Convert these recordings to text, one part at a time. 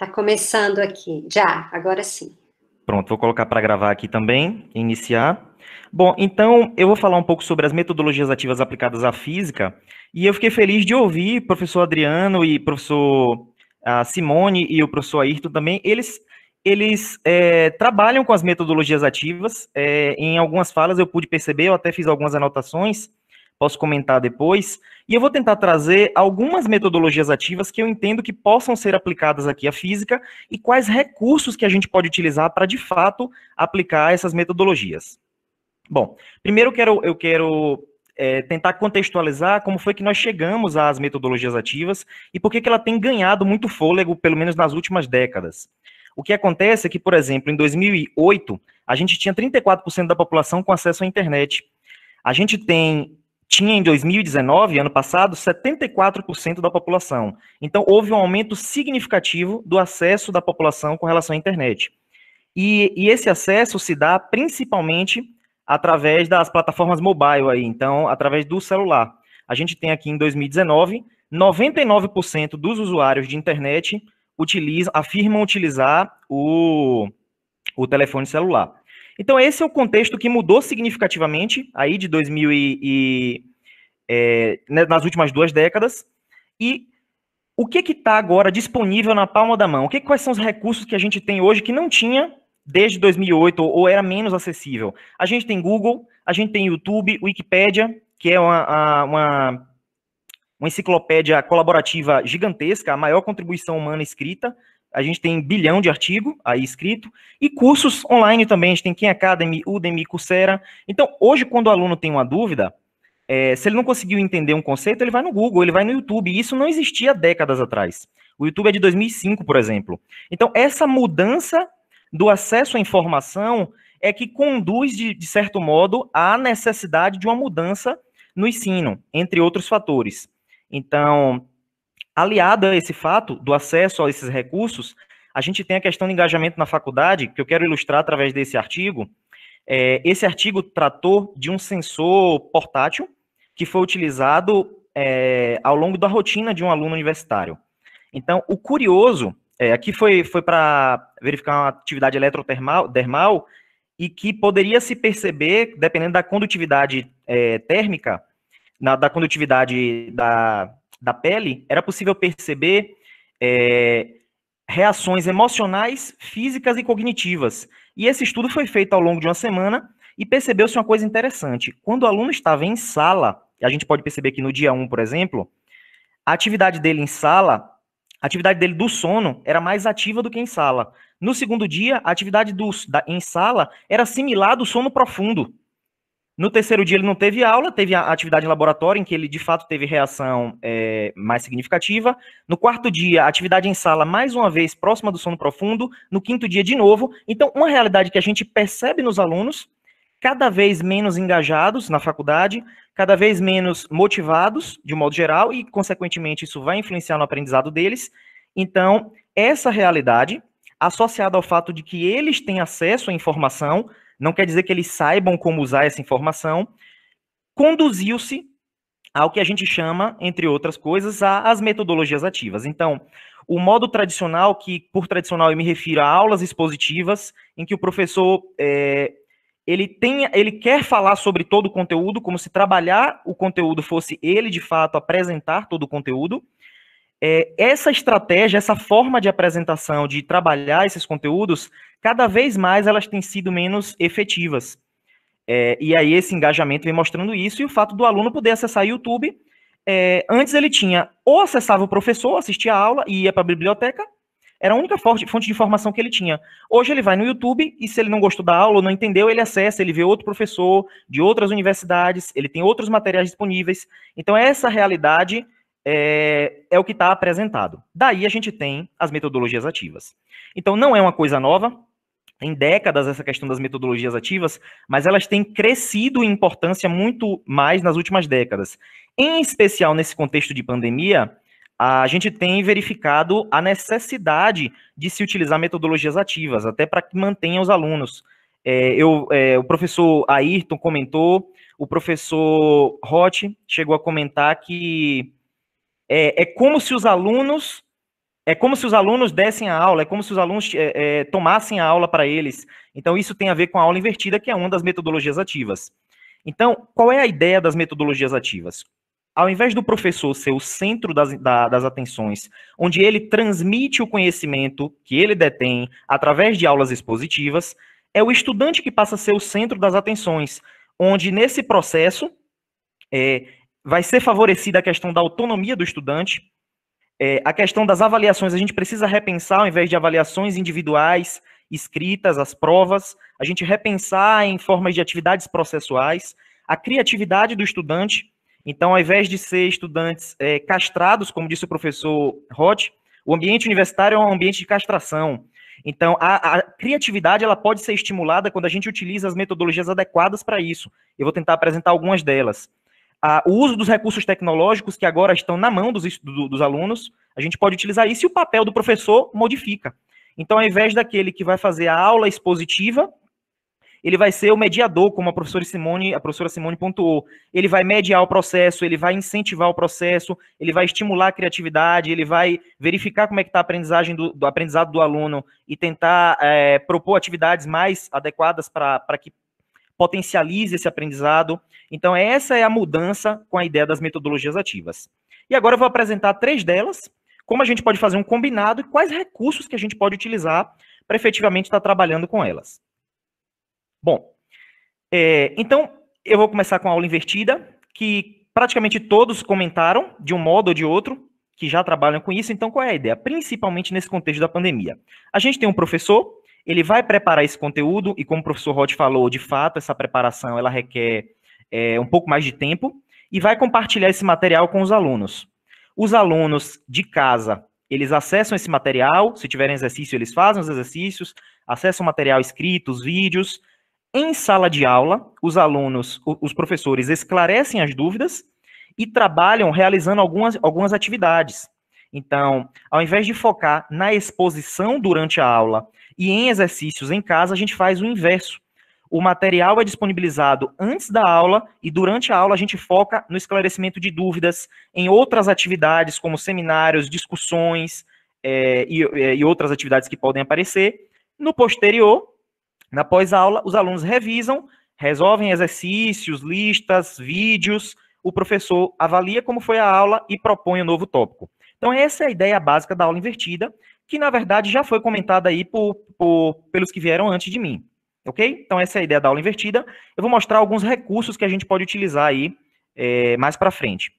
Tá começando aqui. Já, agora sim. Pronto, vou colocar para gravar aqui também, iniciar. Bom, então eu vou falar um pouco sobre as metodologias ativas aplicadas à física, e eu fiquei feliz de ouvir o professor Adriano e professor Simone e o professor Ayrton também, eles trabalham com as metodologias ativas, em algumas falas eu pude perceber, eu até fiz algumas anotações, posso comentar depois, e eu vou tentar trazer algumas metodologias ativas que eu entendo que possam ser aplicadas aqui à física, e quais recursos que a gente pode utilizar para, de fato, aplicar essas metodologias. Bom, primeiro eu quero tentar contextualizar como foi que nós chegamos às metodologias ativas e por que ela tem ganhado muito fôlego, pelo menos nas últimas décadas. O que acontece é que, por exemplo, em 2008, a gente tinha 34% da população com acesso à internet. A gente tinha em 2019, ano passado, 74% da população. Então, houve um aumento significativo do acesso da população com relação à internet. E esse acesso se dá principalmente através das plataformas mobile aí, então, através do celular. A gente tem aqui em 2019, 99% dos usuários de internet afirmam utilizar o telefone celular. Então, esse é o contexto que mudou significativamente aí de 2000 nas últimas 2 décadas. E o que está agora disponível na palma da mão? Quais são os recursos que a gente tem hoje que não tinha desde 2008 ou era menos acessível? A gente tem Google, a gente tem YouTube, Wikipédia, que é uma enciclopédia colaborativa gigantesca, a maior contribuição humana escrita. A gente tem 1 bilhão de artigos aí escrito, e cursos online também, a gente tem Khan Academy, Udemy, Coursera. Então, hoje, quando o aluno tem uma dúvida, se ele não conseguiu entender um conceito, ele vai no Google, ele vai no YouTube, e isso não existia décadas atrás. O YouTube é de 2005, por exemplo. Então, essa mudança do acesso à informação é que conduz, de certo modo, à necessidade de uma mudança no ensino, entre outros fatores. Então, aliado a esse fato do acesso a esses recursos, a gente tem a questão de engajamento na faculdade, que eu quero ilustrar através desse artigo. Esse artigo tratou de um sensor portátil que foi utilizado ao longo da rotina de um aluno universitário. Então, o curioso, aqui foi para verificar uma atividade eletrodermal e que poderia se perceber, dependendo da condutividade térmica, da condutividade da pele, era possível perceber reações emocionais, físicas e cognitivas. E esse estudo foi feito ao longo de uma semana e percebeu-se uma coisa interessante. Quando o aluno estava em sala, a gente pode perceber que no dia 1, por exemplo, a atividade dele em sala, a atividade dele do sono era mais ativa do que em sala. No segundo dia, a atividade em sala era similar do sono profundo. No terceiro dia ele não teve aula, teve a atividade em laboratório, em que ele de fato teve reação mais significativa. No quarto dia, a atividade em sala, mais uma vez, próxima do sono profundo. No quinto dia, de novo. Então, uma realidade que a gente percebe nos alunos, cada vez menos engajados na faculdade, cada vez menos motivados, de um modo geral, e, consequentemente, isso vai influenciar no aprendizado deles. Então, essa realidade, associada ao fato de que eles têm acesso à informação, não quer dizer que eles saibam como usar essa informação, conduziu-se ao que a gente chama, entre outras coisas, às metodologias ativas. Então, o modo tradicional, que por tradicional eu me refiro a aulas expositivas, em que o professor ele quer falar sobre todo o conteúdo, como se trabalhar o conteúdo fosse ele, de fato, apresentar todo o conteúdo. Essa estratégia, essa forma de apresentação, de trabalhar esses conteúdos, cada vez mais elas têm sido menos efetivas. E aí esse engajamento vem mostrando isso, e o fato do aluno poder acessar o YouTube. Antes ele tinha, ou acessava o professor, assistia a aula e ia para a biblioteca, era a única fonte de informação que ele tinha. Hoje ele vai no YouTube e, se ele não gostou da aula ou não entendeu, ele acessa, ele vê outro professor de outras universidades, ele tem outros materiais disponíveis. Então essa realidade é o que está apresentado. Daí a gente tem as metodologias ativas. Então não é uma coisa nova, em décadas essa questão das metodologias ativas, mas elas têm crescido em importância muito mais nas últimas décadas. Em especial nesse contexto de pandemia, a gente tem verificado a necessidade de se utilizar metodologias ativas, até para que mantenha os alunos. O professor Ayrton comentou, o professor Roth chegou a comentar que é como se os alunos É como se os alunos dessem a aula, é como se os alunos tomassem a aula para eles. Então, isso tem a ver com a aula invertida, que é uma das metodologias ativas. Então, qual é a ideia das metodologias ativas? Ao invés do professor ser o centro das atenções, onde ele transmite o conhecimento que ele detém através de aulas expositivas, é o estudante que passa a ser o centro das atenções, onde nesse processo vai ser favorecida a questão da autonomia do estudante, a questão das avaliações, a gente precisa repensar, ao invés de avaliações individuais, escritas, as provas, a gente repensar em formas de atividades processuais, a criatividade do estudante. Então, ao invés de ser estudantes castrados, como disse o professor Roth, o ambiente universitário é um ambiente de castração. Então, a criatividade ela pode ser estimulada quando a gente utiliza as metodologias adequadas para isso. Eu vou tentar apresentar algumas delas. O uso dos recursos tecnológicos que agora estão na mão dos alunos, a gente pode utilizar isso e o papel do professor modifica. Então, ao invés daquele que vai fazer a aula expositiva, ele vai ser o mediador, como a professora Simone pontuou. Ele vai mediar o processo, ele vai incentivar o processo, ele vai estimular a criatividade, ele vai verificar como é que está a aprendizagem do aprendizado do aluno e tentar propor atividades mais adequadas para que potencialize esse aprendizado. Então, essa é a mudança com a ideia das metodologias ativas. E agora eu vou apresentar 3 delas, como a gente pode fazer um combinado e quais recursos que a gente pode utilizar para efetivamente estar trabalhando com elas. Bom, então eu vou começar com a aula invertida, que praticamente todos comentaram, de um modo ou de outro, que já trabalham com isso. Então, qual é a ideia? Principalmente nesse contexto da pandemia. A gente tem um professor, ele vai preparar esse conteúdo, e como o professor Roth falou, de fato, essa preparação ela requer um pouco mais de tempo, e vai compartilhar esse material com os alunos. Os alunos de casa, eles acessam esse material, se tiverem exercício, eles fazem os exercícios, acessam o material escrito, os vídeos. Em sala de aula, os professores esclarecem as dúvidas e trabalham realizando algumas atividades. Então, ao invés de focar na exposição durante a aula e em exercícios em casa, a gente faz o inverso. O material é disponibilizado antes da aula e durante a aula a gente foca no esclarecimento de dúvidas, em outras atividades como seminários, discussões e outras atividades que podem aparecer. No posterior, na pós-aula, os alunos revisam, resolvem exercícios, listas, vídeos, o professor avalia como foi a aula e propõe um novo tópico. Então, essa é a ideia básica da aula invertida, que, na verdade, já foi comentada aí pelos que vieram antes de mim, ok? Então, essa é a ideia da aula invertida. Eu vou mostrar alguns recursos que a gente pode utilizar aí mais para frente.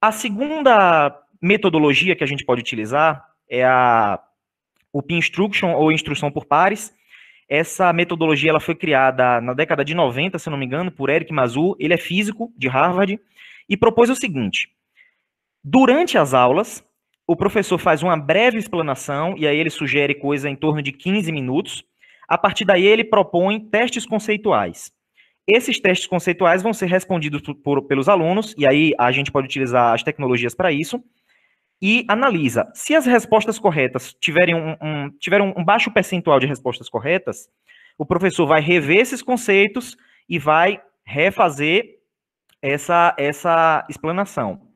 A segunda metodologia que a gente pode utilizar é o Peer Instruction, ou instrução por pares. Essa metodologia ela foi criada na década de 90, se não me engano, por Eric Mazur. Ele é físico de Harvard e propôs o seguinte: durante as aulas, o professor faz uma breve explanação e aí ele sugere coisa em torno de 15 minutos. A partir daí, ele propõe testes conceituais. Esses testes conceituais vão ser respondidos pelos alunos, e aí a gente pode utilizar as tecnologias para isso, e analisa. Se as respostas corretas tiverem um baixo percentual de respostas corretas, o professor vai rever esses conceitos e vai refazer essa explanação.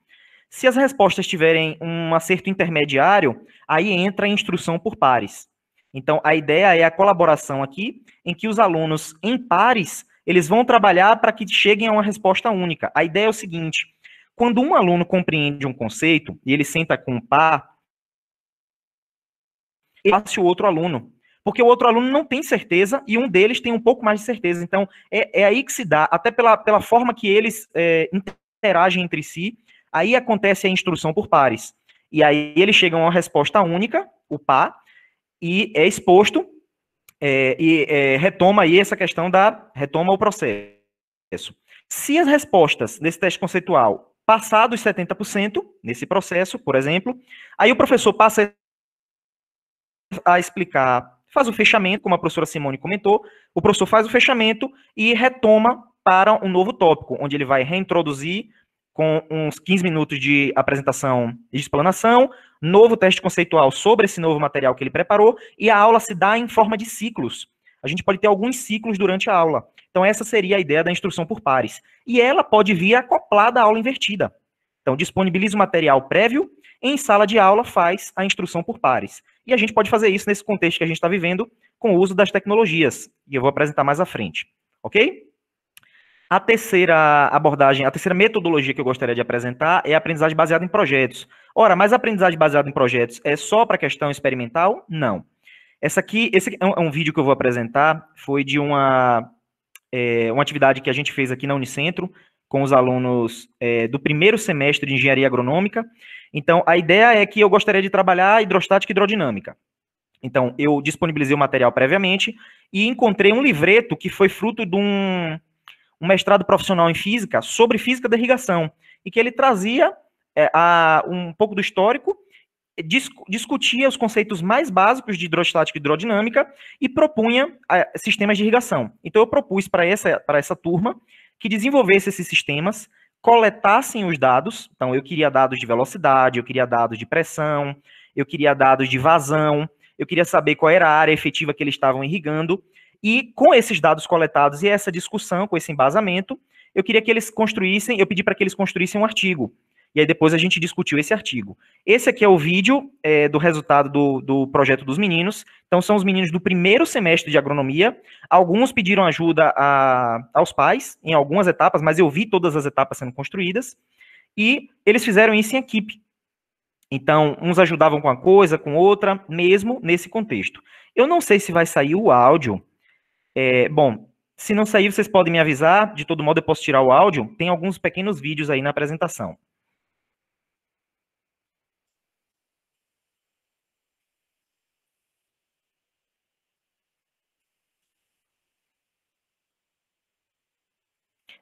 Se as respostas tiverem um acerto intermediário, aí entra a instrução por pares. Então, a ideia é a colaboração aqui, em que os alunos, em pares, eles vão trabalhar para que cheguem a uma resposta única. A ideia é o seguinte: quando um aluno compreende um conceito e ele senta com um par, ele passa o outro aluno. Porque o outro aluno não tem certeza e um deles tem um pouco mais de certeza. Então, é aí que se dá, até pela forma que eles interagem entre si, aí acontece a instrução por pares. E aí eles chegam a uma resposta única, o par, e é exposto retoma aí essa questão retoma o processo. Se as respostas nesse teste conceitual passar dos 70% nesse processo, por exemplo, aí o professor passa a explicar, faz o fechamento, como a professora Simone comentou, o professor faz o fechamento e retoma para um novo tópico, onde ele vai reintroduzir com uns 15 minutos de apresentação e explanação, novo teste conceitual sobre esse novo material que ele preparou, e a aula se dá em forma de ciclos. A gente pode ter alguns ciclos durante a aula. Então, essa seria a ideia da instrução por pares. E ela pode vir acoplada à aula invertida. Então, disponibiliza o material prévio, em sala de aula faz a instrução por pares. E a gente pode fazer isso nesse contexto que a gente está vivendo com o uso das tecnologias, e eu vou apresentar mais à frente, ok? A terceira abordagem, a terceira metodologia que eu gostaria de apresentar é a aprendizagem baseada em projetos. Ora, mas a aprendizagem baseada em projetos é só para questão experimental? Não. Esse é um vídeo que eu vou apresentar, foi de uma atividade que a gente fez aqui na Unicentro, com os alunos do primeiro semestre de Engenharia Agronômica. Então, a ideia é que eu gostaria de trabalhar hidrostática e hidrodinâmica. Então, eu disponibilizei o material previamente e encontrei um livreto que foi fruto de um mestrado profissional em física sobre física da irrigação, e que ele trazia um pouco do histórico, discutia os conceitos mais básicos de hidrostática e hidrodinâmica e propunha sistemas de irrigação. Então, eu propus para essa turma que desenvolvesse esses sistemas, coletassem os dados. Então, eu queria dados de velocidade, eu queria dados de pressão, eu queria dados de vazão, eu queria saber qual era a área efetiva que eles estavam irrigando, e com esses dados coletados e essa discussão, com esse embasamento, eu pedi para que eles construíssem um artigo. E aí depois a gente discutiu esse artigo. Esse aqui é o vídeo do resultado do projeto dos meninos. Então, são os meninos do primeiro semestre de agronomia. Alguns pediram ajuda aos pais em algumas etapas, mas eu vi todas as etapas sendo construídas. E eles fizeram isso em equipe. Então, uns ajudavam com uma coisa, com outra, mesmo nesse contexto. Eu não sei se vai sair o áudio. Bom, se não sair, vocês podem me avisar. De todo modo, eu posso tirar o áudio. Tem alguns pequenos vídeos aí na apresentação.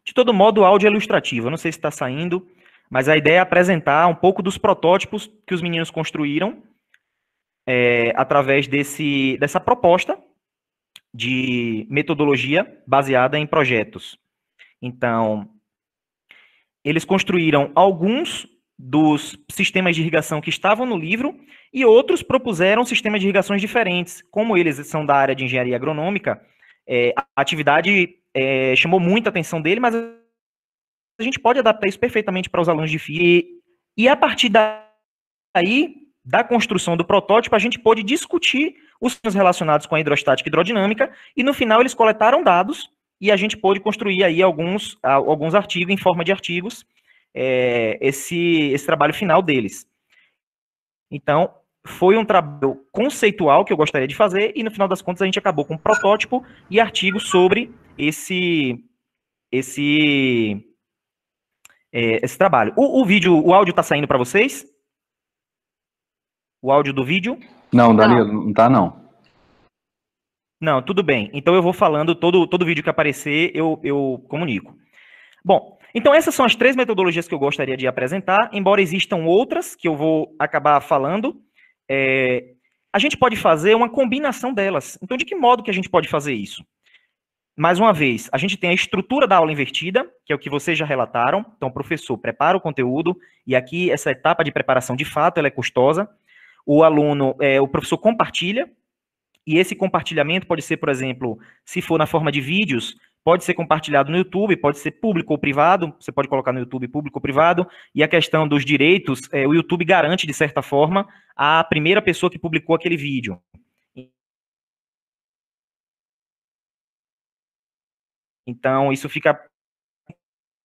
De todo modo, o áudio é ilustrativo. Eu não sei se está saindo, mas a ideia é apresentar um pouco dos protótipos que os meninos construíram através dessa proposta de metodologia baseada em projetos. Então, eles construíram alguns dos sistemas de irrigação que estavam no livro e outros propuseram sistemas de irrigações diferentes. Como eles são da área de engenharia agronômica, a atividade chamou muita atenção dele, mas a gente pode adaptar isso perfeitamente para os alunos de física. E a partir daí, da construção do protótipo, a gente pôde discutir os relacionados com a hidrostática e hidrodinâmica, e no final eles coletaram dados, e a gente pôde construir aí alguns artigos, em forma de artigos, esse trabalho final deles. Então, foi um trabalho conceitual que eu gostaria de fazer, e no final das contas a gente acabou com um protótipo e artigos sobre esse trabalho. O áudio está saindo para vocês? O áudio do vídeo? Não, Danilo, não tá não. Não, tudo bem. Então eu vou falando, todo vídeo que aparecer, eu comunico. Bom, então essas são as 3 metodologias que eu gostaria de apresentar, embora existam outras que eu vou acabar falando. A gente pode fazer uma combinação delas. Então, de que modo que a gente pode fazer isso? Mais uma vez, a gente tem a estrutura da aula invertida, que é o que vocês já relataram. Então, o professor prepara o conteúdo, e aqui essa etapa de preparação, de fato, ela é custosa. O professor compartilha, e esse compartilhamento pode ser, por exemplo, se for na forma de vídeos, pode ser compartilhado no YouTube, pode ser público ou privado, você pode colocar no YouTube público ou privado, e a questão dos direitos, o YouTube garante, de certa forma, a primeira pessoa que publicou aquele vídeo. Então, isso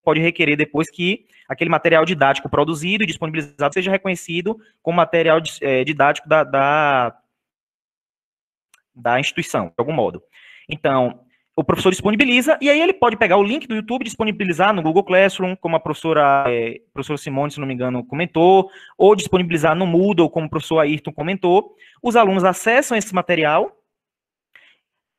pode requerer depois que aquele material didático produzido e disponibilizado seja reconhecido como material didático da instituição, de algum modo. Então, o professor disponibiliza, e aí ele pode pegar o link do YouTube e disponibilizar no Google Classroom, como a professora Simone, se não me engano, comentou, ou disponibilizar no Moodle, como o professor Ayrton comentou. Os alunos acessam esse material,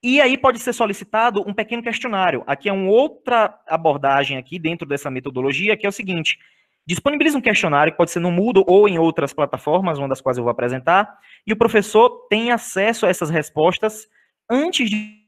e aí pode ser solicitado um pequeno questionário. Aqui é uma outra abordagem aqui dentro dessa metodologia, que é o seguinte: disponibiliza um questionário, que pode ser no Moodle ou em outras plataformas, uma das quais eu vou apresentar, e o professor tem acesso a essas respostas antes de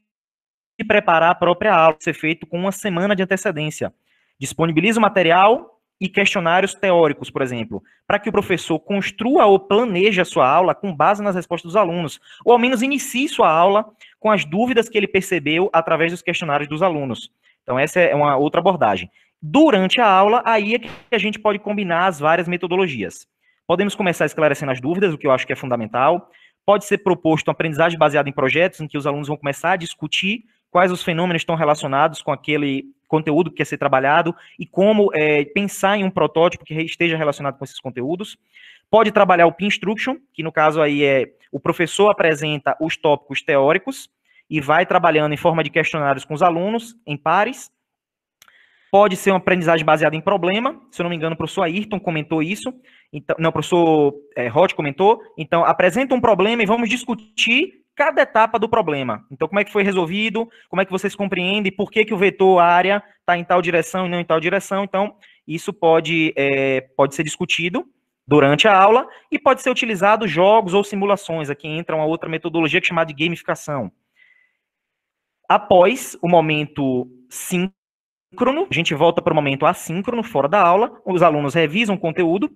preparar a própria aula, ser feito com uma semana de antecedência. Disponibiliza o material e questionários teóricos, por exemplo, para que o professor construa ou planeje a sua aula com base nas respostas dos alunos, ou ao menos inicie sua aula com as dúvidas que ele percebeu através dos questionários dos alunos. Então, essa é uma outra abordagem. Durante a aula, aí é que a gente pode combinar as várias metodologias. Podemos começar esclarecendo as dúvidas, o que eu acho que é fundamental. Pode ser proposto uma aprendizagem baseada em projetos, em que os alunos vão começar a discutir quais os fenômenos estão relacionados com aquele conteúdo que quer ser trabalhado e como pensar em um protótipo que esteja relacionado com esses conteúdos. Pode trabalhar o Peer Instruction, que no caso aí é o professor apresenta os tópicos teóricos e vai trabalhando em forma de questionários com os alunos, em pares. Pode ser uma aprendizagem baseada em problema, se eu não me engano, o professor Ayrton comentou isso, então, não, o professor Roth comentou, então apresenta um problema e vamos discutir cada etapa do problema. Então, como é que foi resolvido, como é que vocês compreendem, por que o vetor área está em tal direção e não em tal direção. Então, isso pode ser discutido durante a aula e pode ser utilizado jogos ou simulações. Aqui entra uma outra metodologia que é chamada de gamificação. Após o momento síncrono, a gente volta para o momento assíncrono, fora da aula, os alunos revisam o conteúdo,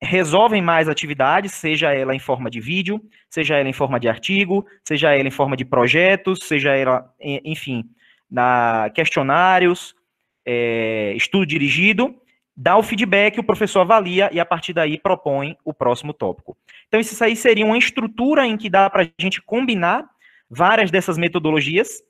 resolvem mais atividades, seja ela em forma de vídeo, seja ela em forma de artigo, seja ela em forma de projetos, seja ela, enfim, questionários, estudo dirigido, dá o feedback, o professor avalia e a partir daí propõe o próximo tópico. Então isso aí seria uma estrutura em que dá para a gente combinar várias dessas metodologias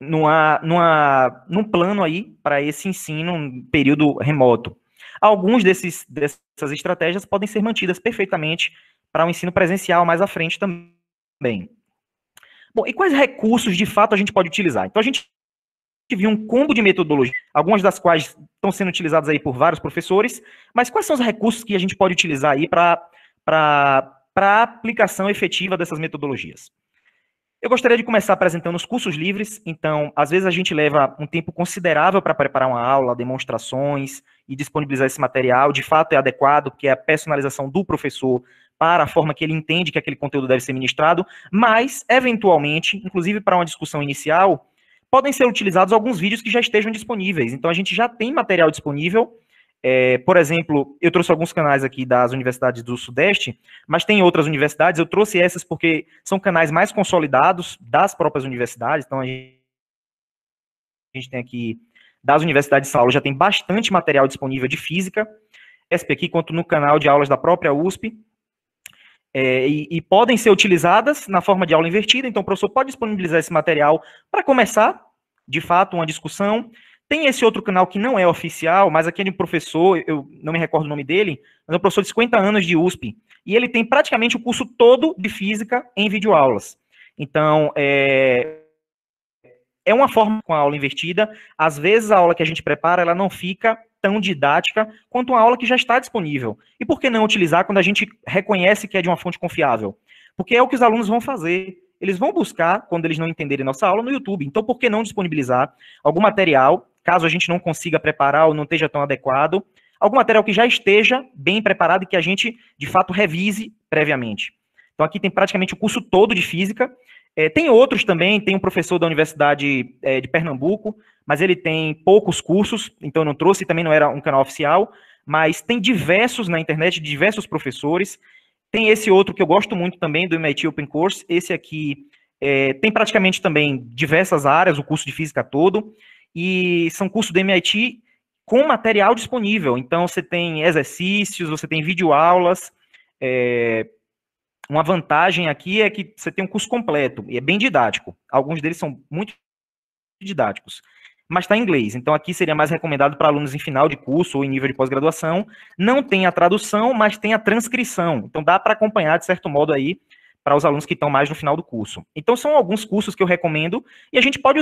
num plano aí para esse ensino, um período remoto. Alguns dessas estratégias podem ser mantidas perfeitamente para o ensino presencial mais à frente também. Bom, e quais recursos, de fato, a gente pode utilizar? Então, a gente viu um combo de metodologias, algumas das quais estão sendo utilizadas aí por vários professores, mas quais são os recursos que a gente pode utilizar aí para a aplicação efetiva dessas metodologias? Eu gostaria de começar apresentando os cursos livres, então, às vezes a gente leva um tempo considerável para preparar uma aula, demonstrações e disponibilizar esse material, de fato é adequado, porque é a personalização do professor para a forma que ele entende que aquele conteúdo deve ser ministrado, mas, eventualmente, inclusive para uma discussão inicial, podem ser utilizados alguns vídeos que já estejam disponíveis, então a gente já tem material disponível. Por exemplo, eu trouxe alguns canais aqui das universidades do Sudeste, mas tem outras universidades, eu trouxe essas porque são canais mais consolidados das próprias universidades, então a gente tem aqui, das universidades de São Paulo, já tem bastante material disponível de física, ESP aqui, quanto no canal de aulas da própria USP, e podem ser utilizadas na forma de aula invertida, então o professor pode disponibilizar esse material para começar, de fato, uma discussão. Tem esse outro canal que não é oficial, mas aqui é de um professor, eu não me recordo o nome dele, mas é um professor de 50 anos de USP, e ele tem praticamente o curso todo de física em videoaulas. Então, é uma forma com a aula invertida, às vezes a aula que a gente prepara, ela não fica tão didática quanto uma aula que já está disponível. E por que não utilizar quando a gente reconhece que é de uma fonte confiável? Porque é o que os alunos vão fazer. Eles vão buscar, quando eles não entenderem nossa aula, no YouTube. Então, por que não disponibilizar algum material, caso a gente não consiga preparar ou não esteja tão adequado, algum material que já esteja bem preparado e que a gente, de fato, revise previamente. Então, aqui tem praticamente o curso todo de física. Tem outros também, tem um professor da Universidade de Pernambuco, mas ele tem poucos cursos, então eu não trouxe, também não era um canal oficial, mas tem diversos na internet, diversos professores. Tem esse outro que eu gosto muito também, do MIT Open Course, esse aqui tem praticamente também diversas áreas, o curso de física todo, e são cursos do MIT com material disponível, então você tem exercícios, você tem videoaulas, uma vantagem aqui é que você tem um curso completo, e é bem didático, alguns deles são muito didáticos, mas está em inglês, então aqui seria mais recomendado para alunos em final de curso ou em nível de pós-graduação. Não tem a tradução, mas tem a transcrição, então dá para acompanhar de certo modo aí para os alunos que estão mais no final do curso. Então são alguns cursos que eu recomendo, e a gente pode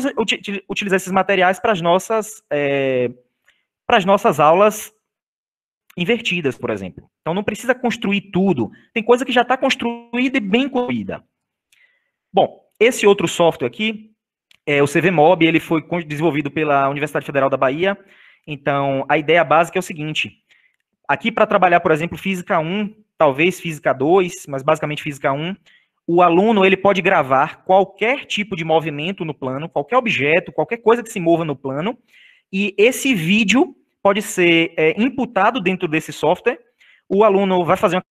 utilizar esses materiais para as nossas aulas invertidas, por exemplo. Então não precisa construir tudo, tem coisa que já está construída e bem construída. Bom, esse outro software aqui, o CVMob, ele foi desenvolvido pela Universidade Federal da Bahia. Então, a ideia básica é o seguinte: aqui para trabalhar, por exemplo, Física 1, talvez Física 2, mas basicamente Física 1, o aluno ele pode gravar qualquer tipo de movimento no plano, qualquer objeto, qualquer coisa que se mova no plano, e esse vídeo pode ser imputado dentro desse software. O aluno vai fazer uma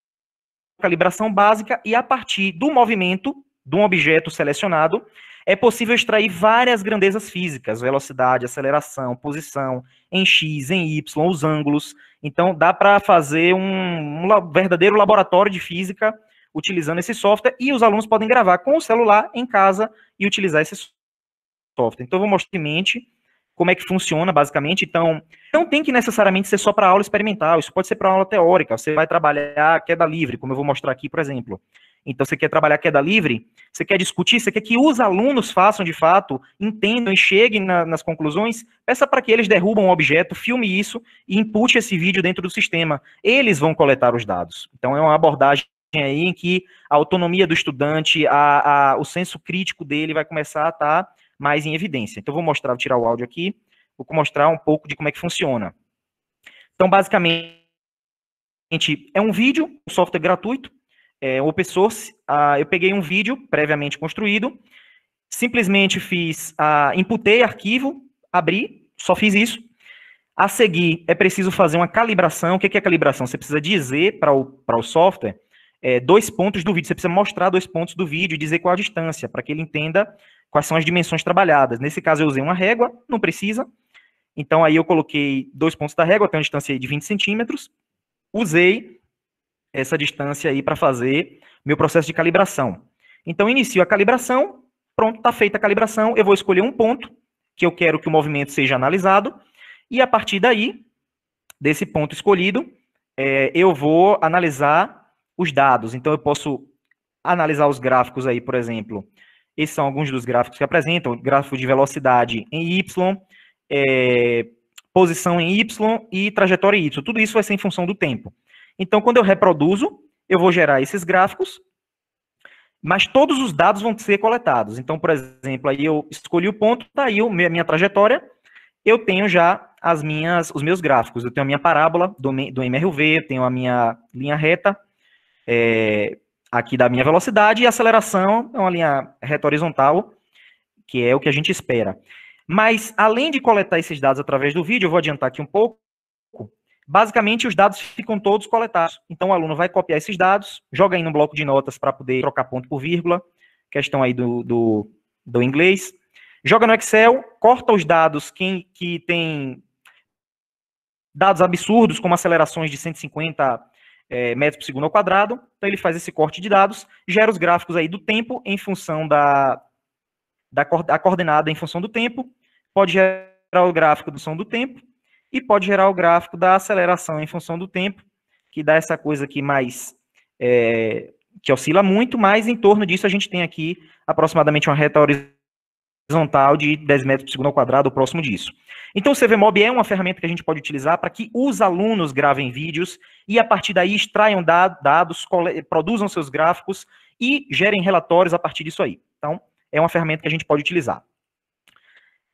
calibração básica e, a partir do movimento de um objeto selecionado, é possível extrair várias grandezas físicas, velocidade, aceleração, posição, em X, em Y, os ângulos. Então, dá para fazer um verdadeiro laboratório de física utilizando esse software, e os alunos podem gravar com o celular em casa e utilizar esse software. Então, eu vou mostrar em mente como é que funciona, basicamente. Então, não tem que necessariamente ser só para aula experimental, isso pode ser para aula teórica. Você vai trabalhar queda livre, como eu vou mostrar aqui, por exemplo. Então, você quer trabalhar queda livre, você quer discutir, você quer que os alunos façam de fato, entendam e cheguem nas conclusões, peça para que eles derrubam um objeto, filme isso e impute esse vídeo dentro do sistema. Eles vão coletar os dados. Então, é uma abordagem aí em que a autonomia do estudante, o senso crítico dele vai começar a estar mais em evidência. Então, vou tirar o áudio aqui, vou mostrar um pouco de como é que funciona. Então, basicamente, é um vídeo, um software gratuito, open source. Eu peguei um vídeo previamente construído, simplesmente imputei arquivo, abri, só fiz isso. A seguir, é preciso fazer uma calibração. O que é calibração? Você precisa dizer para o software 2 pontos do vídeo. Você precisa mostrar 2 pontos do vídeo e dizer qual a distância, para que ele entenda quais são as dimensões trabalhadas. Nesse caso, eu usei uma régua, não precisa. Então, aí eu coloquei 2 pontos da régua, tem uma distância aí de 20 centímetros. Usei essa distância aí para fazer meu processo de calibração. Então, inicio a calibração, pronto, está feita a calibração, eu vou escolher um ponto que eu quero que o movimento seja analisado, e a partir daí, desse ponto escolhido, eu vou analisar os dados. Então, eu posso analisar os gráficos aí, por exemplo. Esses são alguns dos gráficos que apresentam, gráfico de velocidade em Y, posição em Y e trajetória em Y. Tudo isso vai ser em função do tempo. Então, quando eu reproduzo, eu vou gerar esses gráficos, mas todos os dados vão ser coletados. Então, por exemplo, aí eu escolhi o ponto, tá aí a minha trajetória, eu tenho já os meus gráficos. Eu tenho a minha parábola do MRV, eu tenho a minha linha reta, aqui da minha velocidade, e a aceleração é uma linha reta horizontal, que é o que a gente espera. Mas, além de coletar esses dados através do vídeo, eu vou adiantar aqui um pouco, basicamente os dados ficam todos coletados. Então, o aluno vai copiar esses dados, joga aí no bloco de notas para poder trocar ponto por vírgula, questão aí do inglês, joga no Excel, corta os dados que tem dados absurdos, como acelerações de 150 metros por segundo ao quadrado. Então, ele faz esse corte de dados, gera os gráficos aí do tempo em função da coordenada em função do tempo, pode gerar o gráfico em função do tempo, e pode gerar o gráfico da aceleração em função do tempo, que dá essa coisa aqui mais, que oscila muito, mas em torno disso a gente tem aqui aproximadamente uma reta horizontal de 10 metros por segundo ao quadrado, próximo disso. Então o CVMob é uma ferramenta que a gente pode utilizar para que os alunos gravem vídeos e a partir daí extraiam dados, produzam seus gráficos e gerem relatórios a partir disso aí. Então, é uma ferramenta que a gente pode utilizar.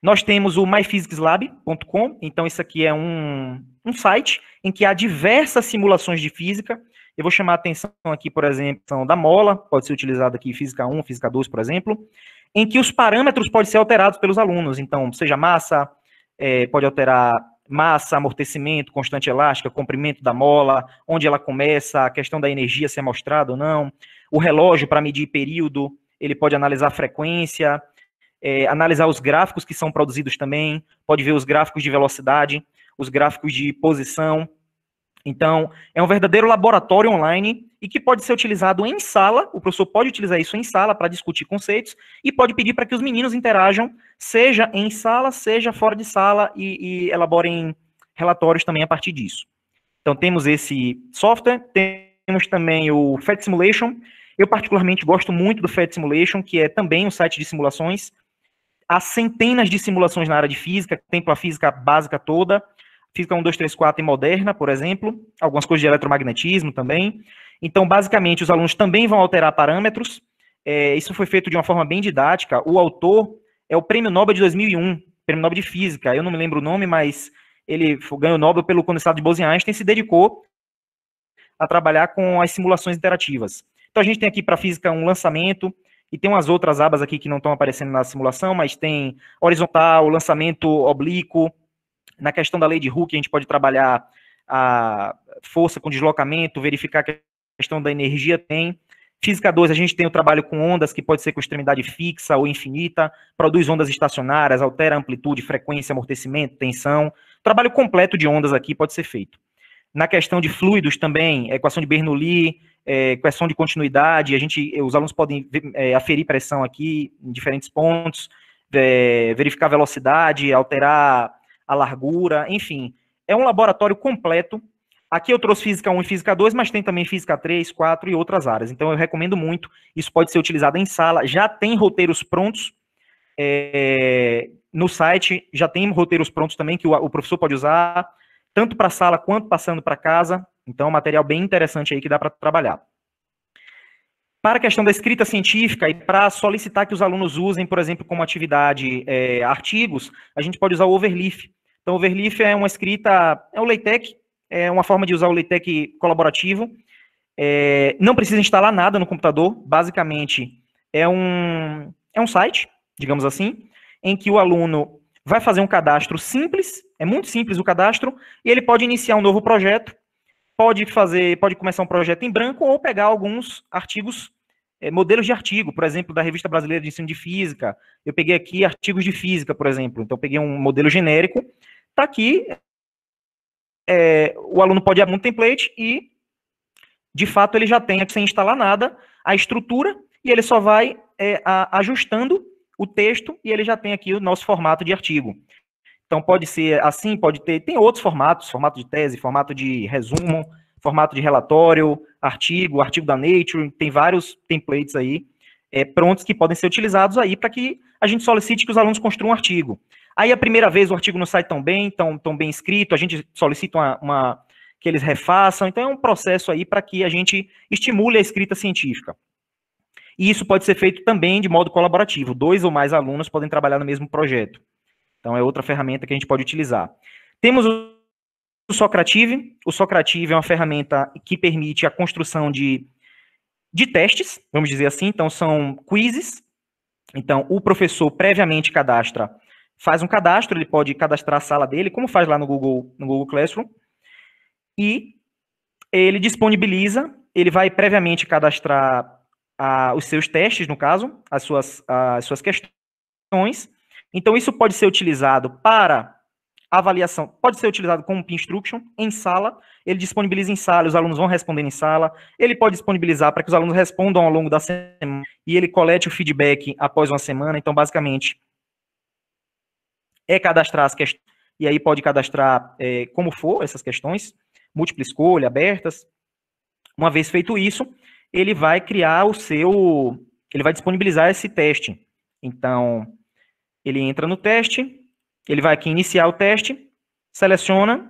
Nós temos o myphysicslab.com, então isso aqui é um site em que há diversas simulações de física. Eu vou chamar a atenção aqui, por exemplo, da mola, pode ser utilizada aqui física 1, física 2, por exemplo, em que os parâmetros podem ser alterados pelos alunos. Então, seja massa, pode alterar massa, amortecimento, constante elástica, comprimento da mola, onde ela começa, a questão da energia ser mostrada ou não, o relógio para medir período, ele pode analisar a frequência, analisar os gráficos que são produzidos também, pode ver os gráficos de velocidade, os gráficos de posição. Então, é um verdadeiro laboratório online e que pode ser utilizado em sala, o professor pode utilizar isso em sala para discutir conceitos e pode pedir para que os meninos interajam, seja em sala, seja fora de sala e elaborem relatórios também a partir disso. Então, temos esse software, temos também o PhET Simulation. Eu particularmente gosto muito do PhET Simulation, que é também um site de simulações. Há centenas de simulações na área de física, contempla a física básica toda, física 1, 2, 3, 4 em moderna, por exemplo, algumas coisas de eletromagnetismo também. Então, basicamente, os alunos também vão alterar parâmetros. Isso foi feito de uma forma bem didática. O autor é o Prêmio Nobel de 2001, Prêmio Nobel de Física. Eu não me lembro o nome, mas ele ganhou o Nobel pelo condensado de Bose-Einstein e se dedicou a trabalhar com as simulações interativas. Então, a gente tem aqui para física um lançamento, e tem umas outras abas aqui que não estão aparecendo na simulação, mas tem horizontal, lançamento oblíquo. Na questão da lei de Hooke, a gente pode trabalhar a força com deslocamento, verificar que a questão da energia tem. Física 2, a gente tem o trabalho com ondas, que pode ser com extremidade fixa ou infinita, produz ondas estacionárias, altera a amplitude, frequência, amortecimento, tensão. Trabalho completo de ondas aqui pode ser feito. Na questão de fluidos também, equação de Bernoulli, equação de continuidade, os alunos podem aferir pressão aqui em diferentes pontos, verificar a velocidade, alterar a largura, enfim. É um laboratório completo. Aqui eu trouxe Física 1 e Física 2, mas tem também Física 3, 4 e outras áreas. Então eu recomendo muito. Isso pode ser utilizado em sala. Já tem roteiros prontos no site, já tem roteiros prontos também que o professor pode usar, tanto para a sala quanto passando para casa. Então é um material bem interessante aí que dá para trabalhar. Para a questão da escrita científica e para solicitar que os alunos usem, por exemplo, como atividade artigos, a gente pode usar o Overleaf. Então o Overleaf é uma escrita, é o LaTeX, é uma forma de usar o LaTeX colaborativo. Não precisa instalar nada no computador. Basicamente, é um site, digamos assim, em que o aluno vai fazer um cadastro simples, é muito simples o cadastro, e ele pode iniciar um novo projeto, pode começar um projeto em branco ou pegar alguns artigos, modelos de artigo, por exemplo, da Revista Brasileira de Ensino de Física. Eu peguei aqui artigos de física, por exemplo. Então, eu peguei um modelo genérico. Está aqui. O aluno pode abrir um template e, de fato, ele já tem aqui sem instalar nada a estrutura e ele só vai ajustando o texto e ele já tem aqui o nosso formato de artigo. Então, pode ser assim, tem outros formatos, formato de tese, formato de resumo, formato de relatório, artigo da Nature, tem vários templates aí prontos que podem ser utilizados aí para que a gente solicite que os alunos construam um artigo. Aí, a primeira vez, o artigo não sai tão bem escrito, a gente solicita que eles refaçam. Então, é um processo aí para que a gente estimule a escrita científica. E isso pode ser feito também de modo colaborativo. 2 ou mais alunos podem trabalhar no mesmo projeto. Então, é outra ferramenta que a gente pode utilizar. Temos o Socrative. O Socrative é uma ferramenta que permite a construção de testes, vamos dizer assim. Então, são quizzes. Então, o professor previamente faz um cadastro, ele pode cadastrar a sala dele, como faz lá no Google Classroom, e ele disponibiliza, ele vai previamente cadastrar os seus testes, no caso, as suas questões. Então, isso pode ser utilizado para avaliação, pode ser utilizado como P-Instruction em sala, ele disponibiliza em sala, os alunos vão respondendo em sala, ele pode disponibilizar para que os alunos respondam ao longo da semana e ele colete o feedback após uma semana. Então, basicamente, cadastrar as questões, e aí pode cadastrar como for essas questões, múltipla escolha, abertas. Uma vez feito isso, ele vai criar ele vai disponibilizar esse teste. Então, ele entra no teste, ele vai aqui iniciar o teste, seleciona,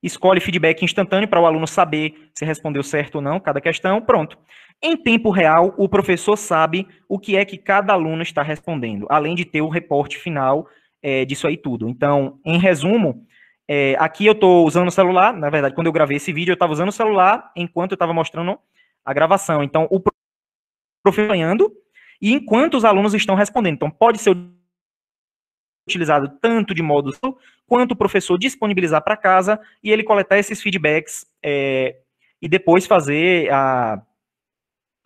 escolhe feedback instantâneo para o aluno saber se respondeu certo ou não cada questão, pronto. Em tempo real, o professor sabe o que é que cada aluno está respondendo, além de ter o reporte final disso aí tudo. Então, em resumo, aqui eu estou usando o celular, na verdade, quando eu gravei esse vídeo, eu estava usando o celular enquanto eu estava mostrando a gravação. Então, o professor ganhando e enquanto os alunos estão respondendo. Então, pode ser utilizado tanto de modo quanto o professor disponibilizar para casa e ele coletar esses feedbacks e depois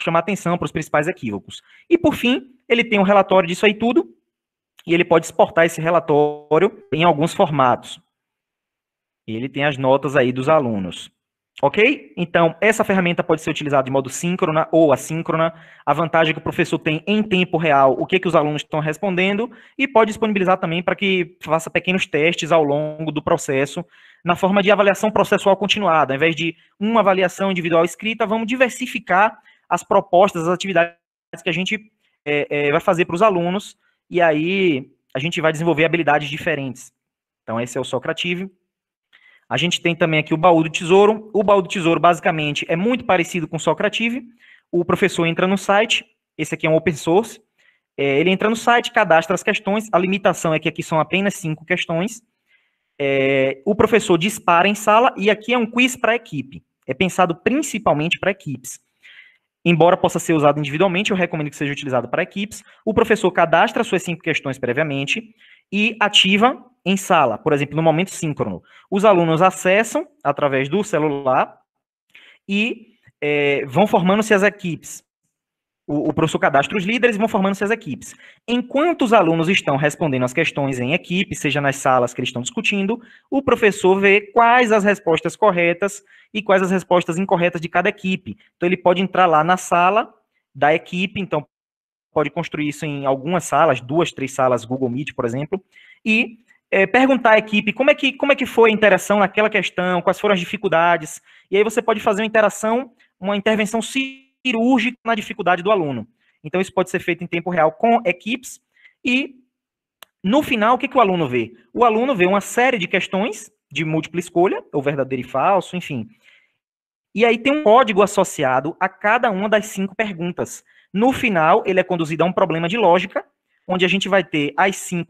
chamar atenção para os principais equívocos. E, por fim, ele tem um relatório disso aí tudo e ele pode exportar esse relatório em alguns formatos. E ele tem as notas aí dos alunos. Ok? Então, essa ferramenta pode ser utilizada de modo síncrona ou assíncrona. A vantagem é que o professor tem em tempo real o que os alunos estão respondendo e pode disponibilizar também para que faça pequenos testes ao longo do processo, na forma de avaliação processual continuada. Ao invés de uma avaliação individual escrita, vamos diversificar as propostas, as atividades que a gente vai fazer para os alunos e aí a gente vai desenvolver habilidades diferentes. Então, esse é o Socrative. A gente tem também aqui o Baú do Tesouro. O Baú do Tesouro, basicamente, é muito parecido com o Socrative. O professor entra no site, esse aqui é um open source, ele entra no site, cadastra as questões, a limitação é que aqui são apenas 5 questões, o professor dispara em sala, e aqui é um quiz para equipe, é pensado principalmente para equipes. Embora possa ser usado individualmente, eu recomendo que seja utilizado para equipes. O professor cadastra suas 5 questões previamente e ativa em sala, por exemplo, no momento síncrono. Os alunos acessam através do celular e vão formando-se as equipes. O professor cadastra os líderes e vão formando-se as equipes. Enquanto os alunos estão respondendo as questões em equipe, seja nas salas que eles estão discutindo, o professor vê quais as respostas corretas e quais as respostas incorretas de cada equipe. Então, ele pode entrar lá na sala da equipe, então pode construir isso em algumas salas, 2, 3 salas Google Meet, por exemplo, e perguntar à equipe como é que foi a interação naquela questão, quais foram as dificuldades, e aí você pode fazer uma intervenção cirúrgica na dificuldade do aluno. Então, isso pode ser feito em tempo real com equipes, e no final, o que o aluno vê? O aluno vê uma série de questões de múltipla escolha, ou verdadeiro e falso, enfim, e aí tem um código associado a cada uma das 5 perguntas. No final, ele é conduzido a um problema de lógica, onde a gente vai ter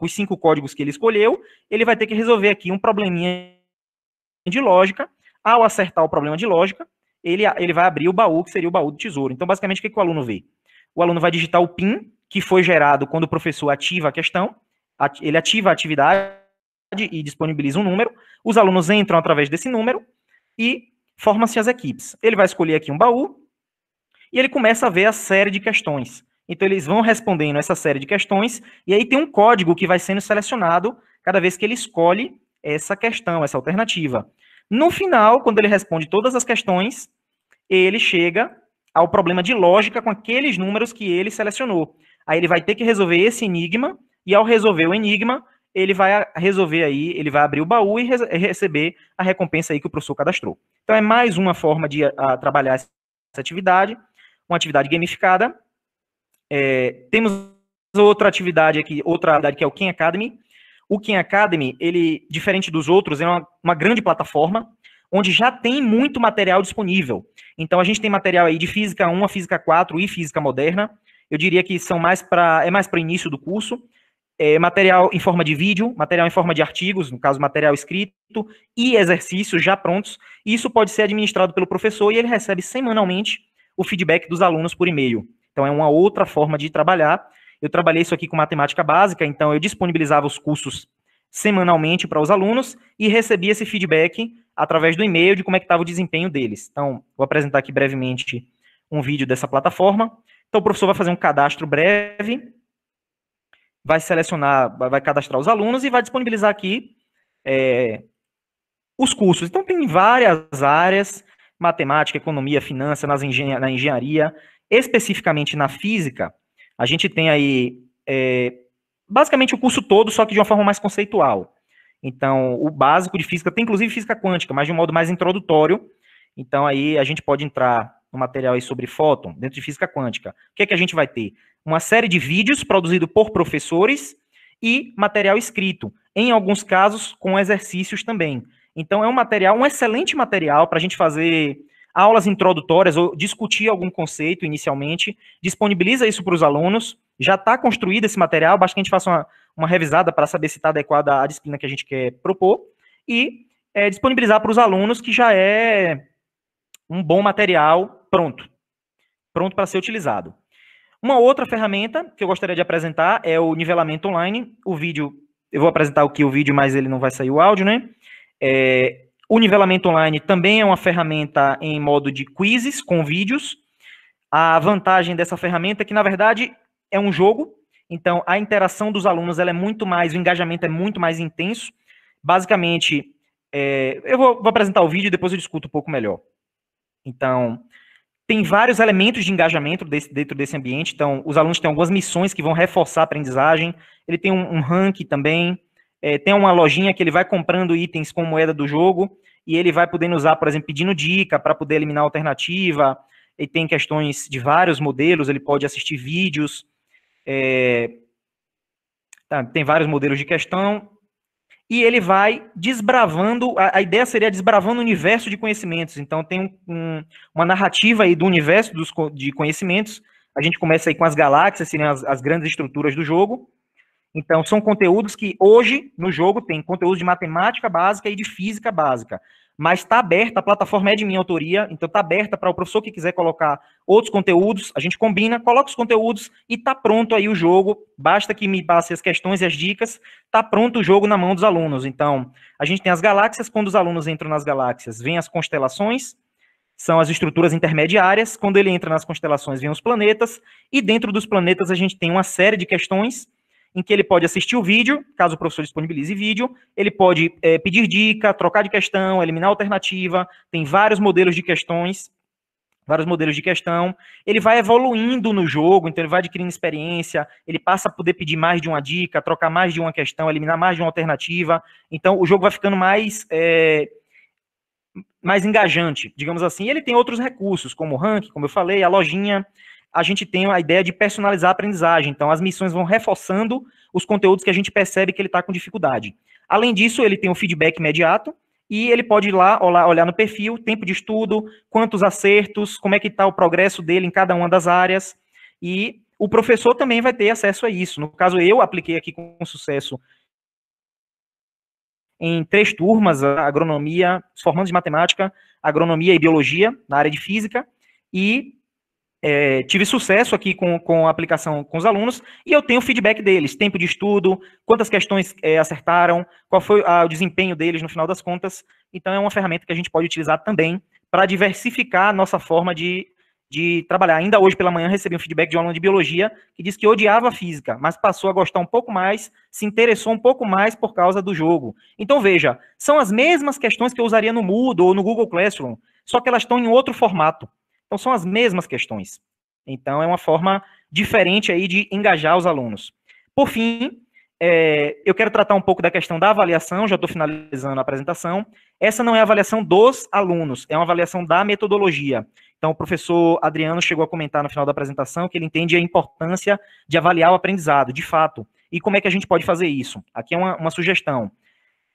os 5 códigos que ele escolheu, ele vai ter que resolver aqui um probleminha de lógica. Ao acertar o problema de lógica, ele vai abrir o baú, que seria o baú do tesouro. Então, basicamente, o que o aluno vê? O aluno vai digitar o PIN, que foi gerado quando o professor ativa a questão, ele ativa a atividade e disponibiliza um número, os alunos entram através desse número e formam-se as equipes. Ele vai escolher aqui um baú, e ele começa a ver a série de questões. Então, eles vão respondendo essa série de questões, e aí tem um código que vai sendo selecionado cada vez que ele escolhe essa questão, essa alternativa. No final, quando ele responde todas as questões, ele chega ao problema de lógica com aqueles números que ele selecionou. Aí ele vai ter que resolver esse enigma, e ao resolver o enigma, ele vai resolver aí, ele vai abrir o baú e receber a recompensa aí que o professor cadastrou. Então, é mais uma forma de trabalhar essa atividade, uma atividade gamificada. Temos outra atividade aqui, que é o Khan Academy. O Khan Academy, ele, diferente dos outros, é uma grande plataforma, onde já tem muito material disponível. Então, a gente tem material aí de Física 1 a Física 4 e Física Moderna. Eu diria que são mais para o início do curso. Material em forma de vídeo, material em forma de artigos, no caso, material escrito, e exercícios já prontos. Isso pode ser administrado pelo professor e ele recebe semanalmente o feedback dos alunos por e-mail. Então, é uma outra forma de trabalhar. Eu trabalhei isso aqui com matemática básica, então eu disponibilizava os cursos semanalmente para os alunos e recebia esse feedback através do e-mail de como é que estava o desempenho deles. Então, vou apresentar aqui brevemente um vídeo dessa plataforma. Então, o professor vai fazer um cadastro breve, vai selecionar, vai cadastrar os alunos e vai disponibilizar aqui os cursos. Então, tem várias áreas: matemática, economia, finança, na engenharia, especificamente na física, a gente tem aí basicamente o curso todo, só que de uma forma mais conceitual. Então, o básico de física, tem inclusive física quântica, mas de um modo mais introdutório. Então, aí a gente pode entrar no material aí sobre fóton, dentro de física quântica. O que é que a gente vai ter? Uma série de vídeos produzidos por professores e material escrito, em alguns casos com exercícios também. Então, é um excelente material para a gente fazer aulas introdutórias ou discutir algum conceito inicialmente. Disponibiliza isso para os alunos. Já está construído esse material, basta que a gente faça uma revisada para saber se está adequada à disciplina que a gente quer propor. E disponibilizar para os alunos, que já é um bom material pronto para ser utilizado. Uma outra ferramenta que eu gostaria de apresentar é o nivelamento online. O vídeo, eu vou apresentar aqui o vídeo, mas ele não vai sair o áudio, né? O nivelamento online também é uma ferramenta em modo de quizzes com vídeos. A vantagem dessa ferramenta é que, na verdade, é um jogo. Então, a interação dos alunos ela é muito mais, o engajamento é muito mais intenso. Basicamente, eu vou apresentar o vídeo e depois eu discuto um pouco melhor. Então, tem vários elementos de engajamento dentro desse ambiente. Então, os alunos têm algumas missões que vão reforçar a aprendizagem. Ele tem um ranking também. Tem uma lojinha que ele vai comprando itens com moeda do jogo e ele vai podendo usar, por exemplo, pedindo dica para poder eliminar a alternativa. Ele tem questões de vários modelos, ele pode assistir vídeos. Tem vários modelos de questão. E ele vai desbravando, a ideia seria desbravando o universo de conhecimentos. Então, tem uma narrativa aí do universo de conhecimentos. A gente começa aí com as galáxias, seriam as grandes estruturas do jogo. Então, são conteúdos que hoje, no jogo, tem conteúdo de matemática básica e de física básica. Mas está aberta, a plataforma é de minha autoria, então está aberta para o professor que quiser colocar outros conteúdos, a gente combina, coloca os conteúdos e está pronto aí o jogo, basta que me passe as questões e as dicas, está pronto o jogo na mão dos alunos. Então, a gente tem as galáxias, quando os alunos entram nas galáxias, vem as constelações, são as estruturas intermediárias. Quando ele entra nas constelações, vem os planetas, e dentro dos planetas a gente tem uma série de questões em que ele pode assistir o vídeo, caso o professor disponibilize vídeo, ele pode pedir dica, trocar de questão, eliminar alternativa, tem vários modelos de questões, ele vai evoluindo no jogo, então ele vai adquirindo experiência, ele passa a poder pedir mais de uma dica, trocar mais de uma questão, eliminar mais de uma alternativa, então o jogo vai ficando mais engajante, digamos assim. Ele tem outros recursos, como o ranking, como eu falei, a lojinha. A gente tem a ideia de personalizar a aprendizagem, então as missões vão reforçando os conteúdos que a gente percebe que ele está com dificuldade. Além disso, ele tem o feedback imediato, e ele pode ir lá olhar no perfil, tempo de estudo, quantos acertos, como é que está o progresso dele em cada uma das áreas, e o professor também vai ter acesso a isso. No caso, eu apliquei aqui com sucesso em 3 turmas, agronomia, formandos de matemática, agronomia e biologia, na área de física, e tive sucesso aqui com a aplicação com os alunos, e eu tenho o feedback deles, tempo de estudo, quantas questões acertaram, qual foi o desempenho deles no final das contas. Então é uma ferramenta que a gente pode utilizar também para diversificar a nossa forma de trabalhar. Ainda hoje pela manhã recebi um feedback de um aluno de biologia que disse que odiava a física, mas passou a gostar um pouco mais, se interessou um pouco mais por causa do jogo. Então veja, são as mesmas questões que eu usaria no Moodle ou no Google Classroom, só que elas estão em outro formato. Então, são as mesmas questões. Então, é uma forma diferente aí de engajar os alunos. Por fim, eu quero tratar um pouco da questão da avaliação, já estou finalizando a apresentação. Essa não é a avaliação dos alunos, é uma avaliação da metodologia. Então, o professor Adriano chegou a comentar no final da apresentação que ele entende a importância de avaliar o aprendizado, de fato. E como é que a gente pode fazer isso? Aqui é uma sugestão.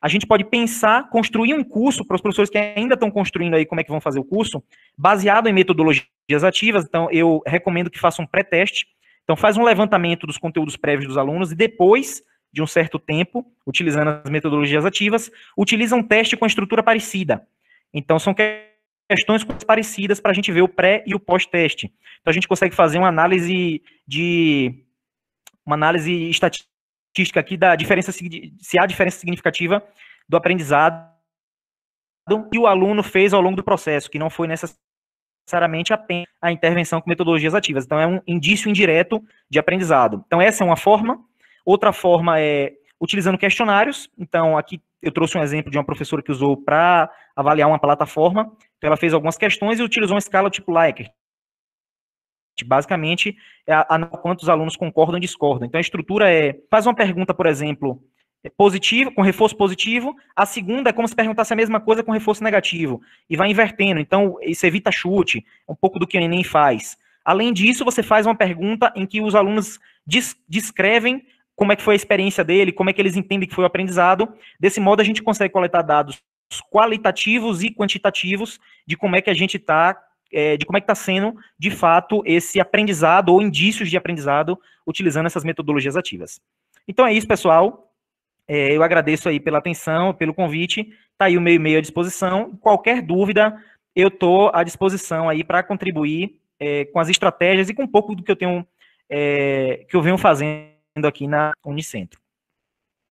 A gente pode pensar, construir um curso para os professores que ainda estão construindo aí como é que vão fazer o curso, baseado em metodologias ativas. Então, eu recomendo que façam um pré-teste. Então, faz um levantamento dos conteúdos prévios dos alunos e depois de um certo tempo, utilizando as metodologias ativas, utiliza um teste com a estrutura parecida. Então, são questões parecidas para a gente ver o pré e o pós-teste. Então, a gente consegue fazer uma análise estatística aqui da diferença, se há diferença significativa do aprendizado que o aluno fez ao longo do processo, que não foi necessariamente apenas a intervenção com metodologias ativas. Então, é um indício indireto de aprendizado. Então, essa é uma forma. Outra forma é utilizando questionários. Então, aqui eu trouxe um exemplo de uma professora que usou para avaliar uma plataforma. Então, ela fez algumas questões e utilizou uma escala tipo Likert. Basicamente, quantos alunos concordam e discordam. Então, a estrutura faz uma pergunta, por exemplo, positiva, com reforço positivo, a segunda é como se perguntasse a mesma coisa com reforço negativo, e vai invertendo. Então, isso evita chute, um pouco do que o Enem faz. Além disso, você faz uma pergunta em que os alunos descrevem como é que foi a experiência dele, como é que eles entendem que foi o aprendizado. Desse modo, a gente consegue coletar dados qualitativos e quantitativos de como é que a gente está de como é que está sendo, de fato, esse aprendizado ou indícios de aprendizado utilizando essas metodologias ativas. Então é isso, pessoal. Eu agradeço aí pela atenção, pelo convite. Está aí o meu e-mail à disposição. Qualquer dúvida, eu estou à disposição aí para contribuir com as estratégias e com um pouco do que eu venho fazendo aqui na Unicentro.